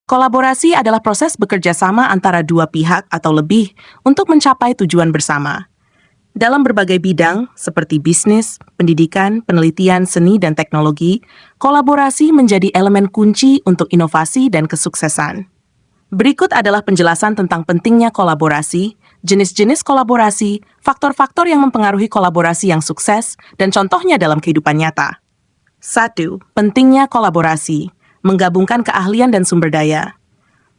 Kolaborasi adalah proses bekerja sama antara dua pihak atau lebih untuk mencapai tujuan bersama. Dalam berbagai bidang, seperti bisnis, pendidikan, penelitian, seni, dan teknologi, kolaborasi menjadi elemen kunci untuk inovasi dan kesuksesan. Berikut adalah penjelasan tentang pentingnya kolaborasi, jenis-jenis kolaborasi, faktor-faktor yang mempengaruhi kolaborasi yang sukses, dan contohnya dalam kehidupan nyata. 1. Pentingnya kolaborasi. Menggabungkan keahlian dan sumber daya.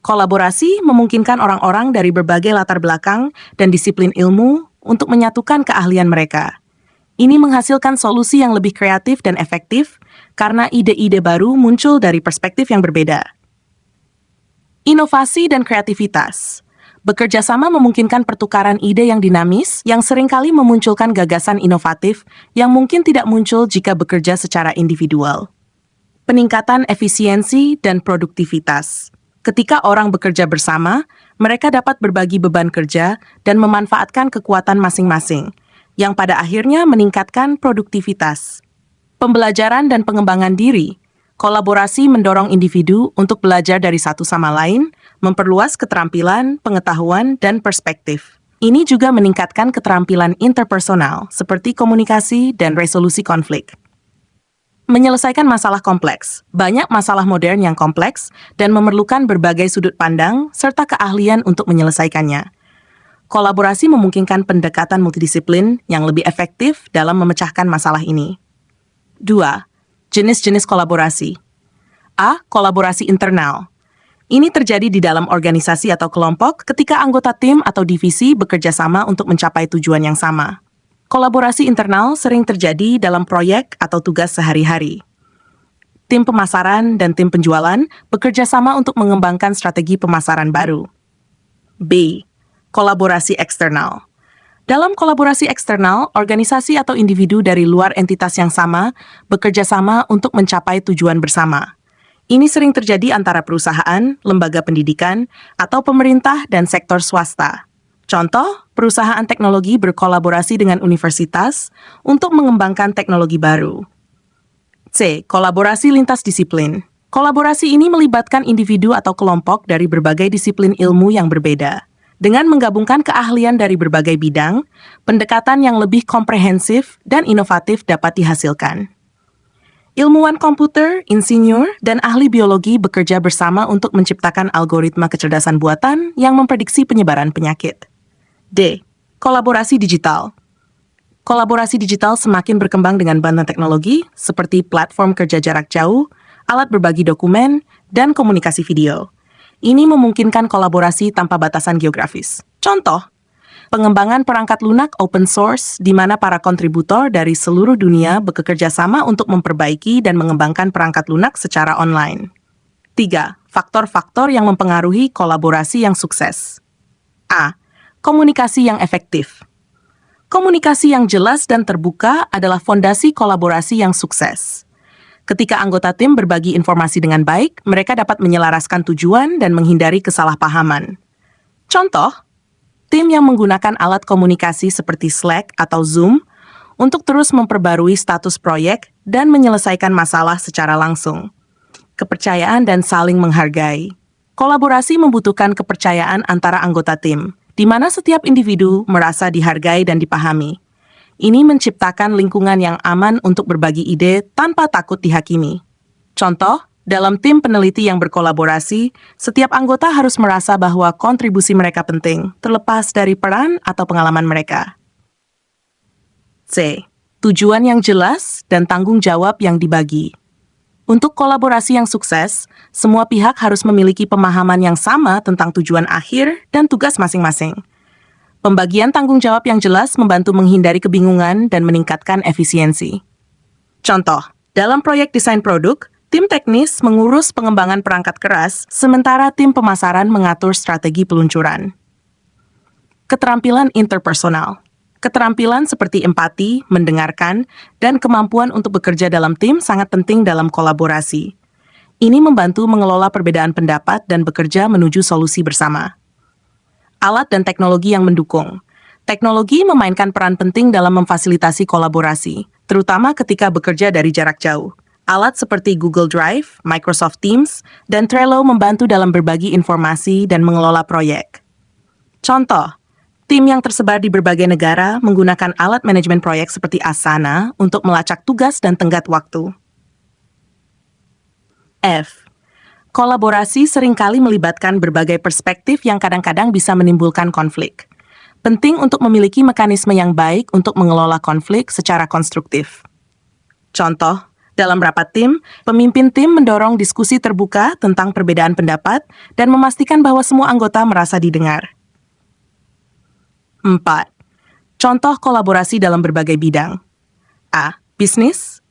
Kolaborasi memungkinkan orang-orang dari berbagai latar belakang dan disiplin ilmu untuk menyatukan keahlian mereka. Ini menghasilkan solusi yang lebih kreatif dan efektif karena ide-ide baru muncul dari perspektif yang berbeda. Inovasi dan kreativitas. Bekerja sama memungkinkan pertukaran ide yang dinamis yang seringkali memunculkan gagasan inovatif yang mungkin tidak muncul jika bekerja secara individual. Peningkatan efisiensi dan produktivitas. Ketika orang bekerja bersama, mereka dapat berbagi beban kerja dan memanfaatkan kekuatan masing-masing, yang pada akhirnya meningkatkan produktivitas. Pembelajaran dan pengembangan diri. Kolaborasi mendorong individu untuk belajar dari satu sama lain, memperluas keterampilan, pengetahuan, dan perspektif. Ini juga meningkatkan keterampilan interpersonal, seperti komunikasi dan resolusi konflik. Menyelesaikan masalah kompleks. Banyak masalah modern yang kompleks dan memerlukan berbagai sudut pandang serta keahlian untuk menyelesaikannya. Kolaborasi memungkinkan pendekatan multidisiplin yang lebih efektif dalam memecahkan masalah ini. 2. Jenis-jenis kolaborasi. A. Kolaborasi internal. Ini terjadi di dalam organisasi atau kelompok ketika anggota tim atau divisi bekerja sama untuk mencapai tujuan yang sama. Kolaborasi internal sering terjadi dalam proyek atau tugas sehari-hari. Tim pemasaran dan tim penjualan bekerja sama untuk mengembangkan strategi pemasaran baru. B. Kolaborasi eksternal. Dalam kolaborasi eksternal, organisasi atau individu dari luar entitas yang sama bekerja sama untuk mencapai tujuan bersama. Ini sering terjadi antara perusahaan, lembaga pendidikan, atau pemerintah dan sektor swasta. Contoh, perusahaan teknologi berkolaborasi dengan universitas untuk mengembangkan teknologi baru. C. Kolaborasi lintas disiplin. Kolaborasi ini melibatkan individu atau kelompok dari berbagai disiplin ilmu yang berbeda. Dengan menggabungkan keahlian dari berbagai bidang, pendekatan yang lebih komprehensif dan inovatif dapat dihasilkan. Ilmuwan komputer, insinyur, dan ahli biologi bekerja bersama untuk menciptakan algoritma kecerdasan buatan yang memprediksi penyebaran penyakit. D. Kolaborasi digital. Kolaborasi digital semakin berkembang dengan bantuan teknologi seperti platform kerja jarak jauh, alat berbagi dokumen, dan komunikasi video. Ini memungkinkan kolaborasi tanpa batasan geografis. Contoh, pengembangan perangkat lunak open source di mana para kontributor dari seluruh dunia bekerja sama untuk memperbaiki dan mengembangkan perangkat lunak secara online. 3. Faktor-faktor yang mempengaruhi kolaborasi yang sukses. A. Komunikasi yang efektif. Komunikasi yang jelas dan terbuka adalah fondasi kolaborasi yang sukses. Ketika anggota tim berbagi informasi dengan baik, mereka dapat menyelaraskan tujuan dan menghindari kesalahpahaman. Contoh, tim yang menggunakan alat komunikasi seperti Slack atau Zoom untuk terus memperbarui status proyek dan menyelesaikan masalah secara langsung. Kepercayaan dan saling menghargai. Kolaborasi membutuhkan kepercayaan antara anggota tim, di mana setiap individu merasa dihargai dan dipahami. Ini menciptakan lingkungan yang aman untuk berbagi ide tanpa takut dihakimi. Contoh, dalam tim peneliti yang berkolaborasi, setiap anggota harus merasa bahwa kontribusi mereka penting, terlepas dari peran atau pengalaman mereka. C. Tujuan yang jelas dan tanggung jawab yang dibagi. Untuk kolaborasi yang sukses, semua pihak harus memiliki pemahaman yang sama tentang tujuan akhir dan tugas masing-masing. Pembagian tanggung jawab yang jelas membantu menghindari kebingungan dan meningkatkan efisiensi. Contoh, dalam proyek desain produk, tim teknis mengurus pengembangan perangkat keras, sementara tim pemasaran mengatur strategi peluncuran. Keterampilan interpersonal. Keterampilan seperti empati, mendengarkan, dan kemampuan untuk bekerja dalam tim sangat penting dalam kolaborasi. Ini membantu mengelola perbedaan pendapat dan bekerja menuju solusi bersama. Alat dan teknologi yang mendukung. Teknologi memainkan peran penting dalam memfasilitasi kolaborasi, terutama ketika bekerja dari jarak jauh. Alat seperti Google Drive, Microsoft Teams, dan Trello membantu dalam berbagi informasi dan mengelola proyek. Contoh, tim yang tersebar di berbagai negara menggunakan alat manajemen proyek seperti Asana untuk melacak tugas dan tenggat waktu. F. Kolaborasi seringkali melibatkan berbagai perspektif yang kadang-kadang bisa menimbulkan konflik. Penting untuk memiliki mekanisme yang baik untuk mengelola konflik secara konstruktif. Contoh, dalam rapat tim, pemimpin tim mendorong diskusi terbuka tentang perbedaan pendapat dan memastikan bahwa semua anggota merasa didengar. 4. Contoh kolaborasi dalam berbagai bidang. A. Bisnis.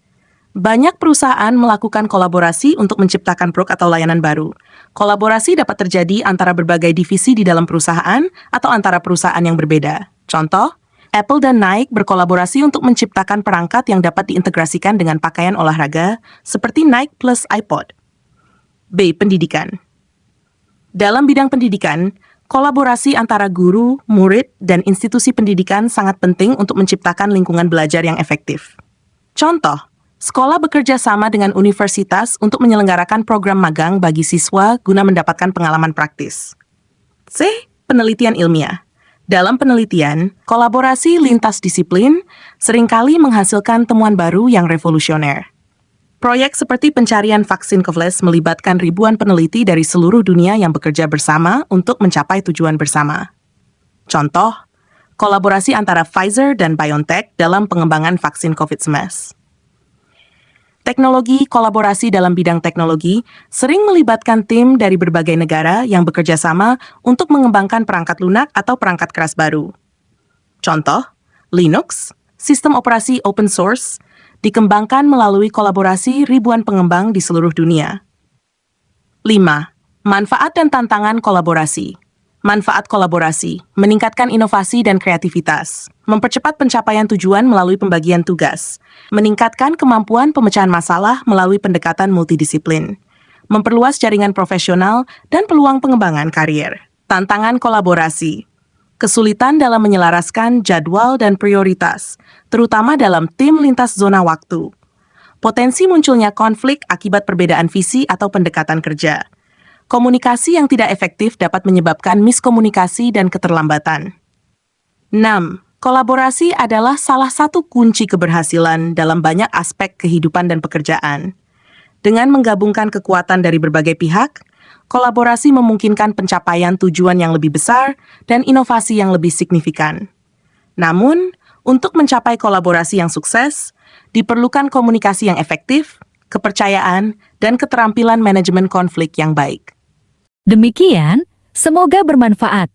Banyak perusahaan melakukan kolaborasi untuk menciptakan produk atau layanan baru. Kolaborasi dapat terjadi antara berbagai divisi di dalam perusahaan atau antara perusahaan yang berbeda. Contoh, Apple dan Nike berkolaborasi untuk menciptakan perangkat yang dapat diintegrasikan dengan pakaian olahraga seperti Nike plus iPod. B. Pendidikan. Dalam bidang pendidikan, kolaborasi antara guru, murid, dan institusi pendidikan sangat penting untuk menciptakan lingkungan belajar yang efektif. Contoh, sekolah bekerja sama dengan universitas untuk menyelenggarakan program magang bagi siswa guna mendapatkan pengalaman praktis. C. Penelitian ilmiah. Dalam penelitian, kolaborasi lintas disiplin seringkali menghasilkan temuan baru yang revolusioner. Proyek seperti pencarian vaksin COVID melibatkan ribuan peneliti dari seluruh dunia yang bekerja bersama untuk mencapai tujuan bersama. Contoh, kolaborasi antara Pfizer dan BioNTech dalam pengembangan vaksin COVID-19. Teknologi kolaborasi dalam bidang teknologi sering melibatkan tim dari berbagai negara yang bekerja sama untuk mengembangkan perangkat lunak atau perangkat keras baru. Contoh, Linux, sistem operasi open source, dikembangkan melalui kolaborasi ribuan pengembang di seluruh dunia. 5. Manfaat dan tantangan kolaborasi. Manfaat kolaborasi, meningkatkan inovasi dan kreativitas, mempercepat pencapaian tujuan melalui pembagian tugas, meningkatkan kemampuan pemecahan masalah melalui pendekatan multidisiplin, memperluas jaringan profesional dan peluang pengembangan karir. Tantangan kolaborasi, kesulitan dalam menyelaraskan jadwal dan prioritas, terutama dalam tim lintas zona waktu. Potensi munculnya konflik akibat perbedaan visi atau pendekatan kerja. Komunikasi yang tidak efektif dapat menyebabkan miskomunikasi dan keterlambatan. 6. Kolaborasi adalah salah satu kunci keberhasilan dalam banyak aspek kehidupan dan pekerjaan. Dengan menggabungkan kekuatan dari berbagai pihak, kolaborasi memungkinkan pencapaian tujuan yang lebih besar dan inovasi yang lebih signifikan. Namun, untuk mencapai kolaborasi yang sukses, diperlukan komunikasi yang efektif, kepercayaan, dan keterampilan manajemen konflik yang baik. Demikian, semoga bermanfaat.